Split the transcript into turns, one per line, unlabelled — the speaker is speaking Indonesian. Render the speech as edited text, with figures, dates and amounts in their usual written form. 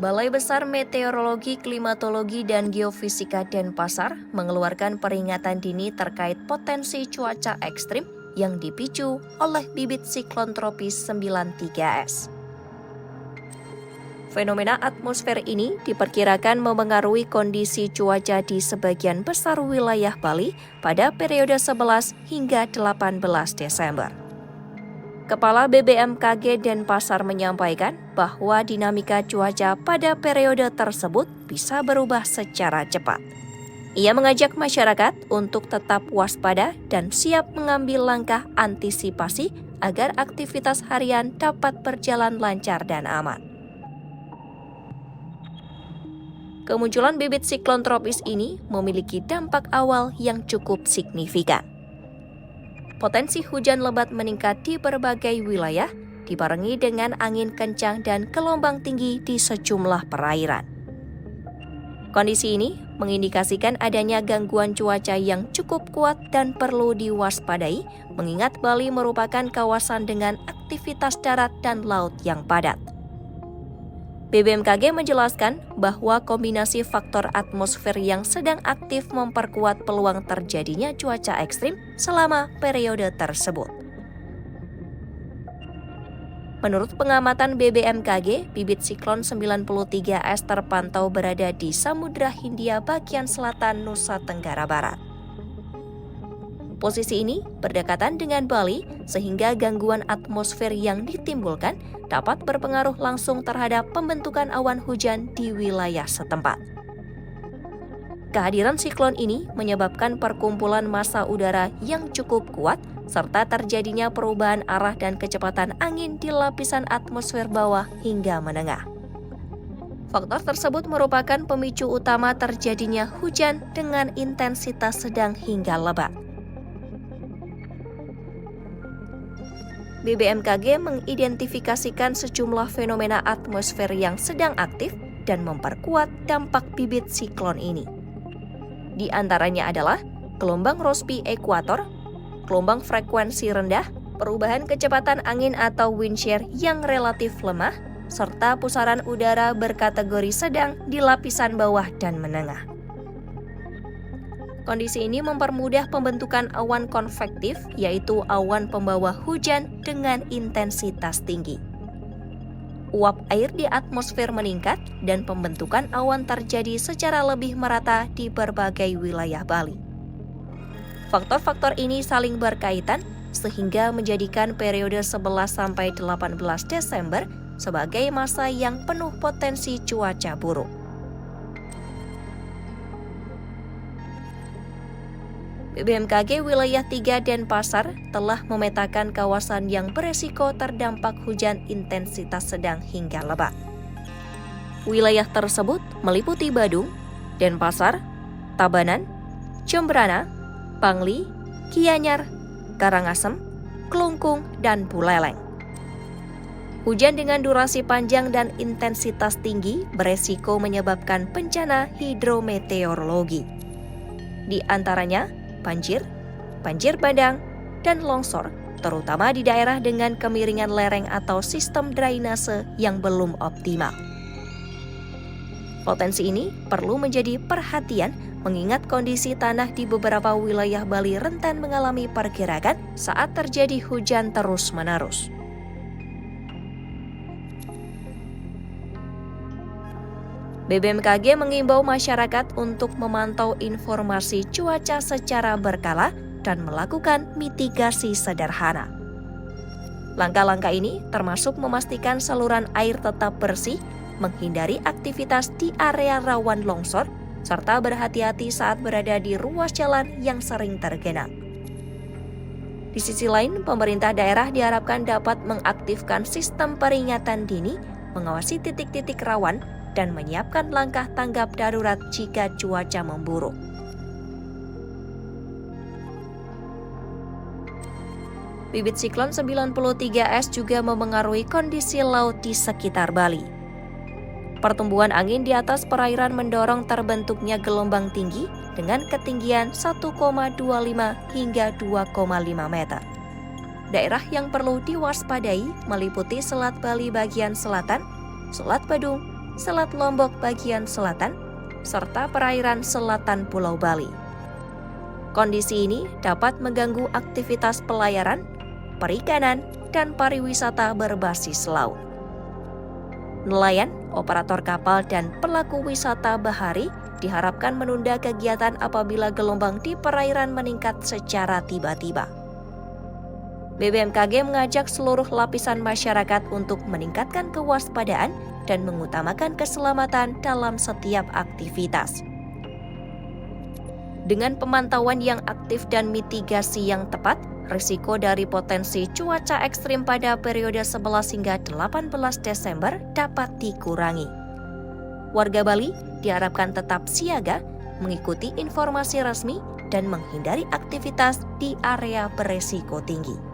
Balai Besar Meteorologi, Klimatologi, dan Geofisika Denpasar mengeluarkan peringatan dini terkait potensi cuaca ekstrim yang dipicu oleh bibit siklon tropis 93S. Fenomena atmosfer ini diperkirakan memengaruhi kondisi cuaca di sebagian besar wilayah Bali pada periode 11 hingga 18 Desember. Kepala BBMKG Denpasar menyampaikan bahwa dinamika cuaca pada periode tersebut bisa berubah secara cepat. Ia mengajak masyarakat untuk tetap waspada dan siap mengambil langkah antisipasi agar aktivitas harian dapat berjalan lancar dan aman. Kemunculan bibit siklon tropis ini memiliki dampak awal yang cukup signifikan. Potensi hujan lebat meningkat di berbagai wilayah, dibarengi dengan angin kencang dan gelombang tinggi di sejumlah perairan. Kondisi ini mengindikasikan adanya gangguan cuaca yang cukup kuat dan perlu diwaspadai, mengingat Bali merupakan kawasan dengan aktivitas darat dan laut yang padat. BBMKG menjelaskan bahwa kombinasi faktor atmosfer yang sedang aktif memperkuat peluang terjadinya cuaca ekstrim selama periode tersebut. Menurut pengamatan BBMKG, bibit siklon 93S terpantau berada di Samudra Hindia bagian selatan Nusa Tenggara Barat. Posisi ini berdekatan dengan Bali, sehingga gangguan atmosfer yang ditimbulkan dapat berpengaruh langsung terhadap pembentukan awan hujan di wilayah setempat. Kehadiran siklon ini menyebabkan perkumpulan massa udara yang cukup kuat, serta terjadinya perubahan arah dan kecepatan angin di lapisan atmosfer bawah hingga menengah. Faktor tersebut merupakan pemicu utama terjadinya hujan dengan intensitas sedang hingga lebat. BBMKG mengidentifikasikan sejumlah fenomena atmosfer yang sedang aktif dan memperkuat dampak bibit siklon ini. Di antaranya adalah gelombang Rossby ekuator, gelombang frekuensi rendah, perubahan kecepatan angin atau wind shear yang relatif lemah, serta pusaran udara berkategori sedang di lapisan bawah dan menengah. Kondisi ini mempermudah pembentukan awan konvektif, yaitu awan pembawa hujan dengan intensitas tinggi. Uap air di atmosfer meningkat dan pembentukan awan terjadi secara lebih merata di berbagai wilayah Bali. Faktor-faktor ini saling berkaitan sehingga menjadikan periode 11-18 Desember sebagai masa yang penuh potensi cuaca buruk. BBMKG Wilayah 3 Denpasar telah memetakan kawasan yang beresiko terdampak hujan intensitas sedang hingga lebat. Wilayah tersebut meliputi Badung, Denpasar, Tabanan, Jembrana, Pangli, Gianyar, Karangasem, Klungkung, dan Buleleng. Hujan dengan durasi panjang dan intensitas tinggi beresiko menyebabkan bencana hidrometeorologi. Di antaranya banjir, banjir bandang, dan longsor, terutama di daerah dengan kemiringan lereng atau sistem drainase yang belum optimal. Potensi ini perlu menjadi perhatian mengingat kondisi tanah di beberapa wilayah Bali rentan mengalami pergerakan saat terjadi hujan terus-menerus. BBMKG mengimbau masyarakat untuk memantau informasi cuaca secara berkala dan melakukan mitigasi sederhana. Langkah-langkah ini termasuk memastikan saluran air tetap bersih, menghindari aktivitas di area rawan longsor, serta berhati-hati saat berada di ruas jalan yang sering tergenang. Di sisi lain, pemerintah daerah diharapkan dapat mengaktifkan sistem peringatan dini, mengawasi titik-titik rawan, dan menyiapkan langkah tanggap darurat jika cuaca memburuk. Bibit siklon 93S juga memengaruhi kondisi laut di sekitar Bali. Pertumbuhan angin di atas perairan mendorong terbentuknya gelombang tinggi dengan ketinggian 1,25 hingga 2,5 meter. Daerah yang perlu diwaspadai meliputi Selat Bali bagian selatan, Selat Badung, Selat Lombok bagian selatan, serta perairan selatan Pulau Bali. Kondisi ini dapat mengganggu aktivitas pelayaran, perikanan, dan pariwisata berbasis laut. Nelayan, operator kapal, dan pelaku wisata bahari diharapkan menunda kegiatan apabila gelombang di perairan meningkat secara tiba-tiba. BBMKG mengajak seluruh lapisan masyarakat untuk meningkatkan kewaspadaan dan mengutamakan keselamatan dalam setiap aktivitas. Dengan pemantauan yang aktif dan mitigasi yang tepat, risiko dari potensi cuaca ekstrim pada periode 11 hingga 18 Desember dapat dikurangi. Warga Bali diharapkan tetap siaga, mengikuti informasi resmi, dan menghindari aktivitas di area beresiko tinggi.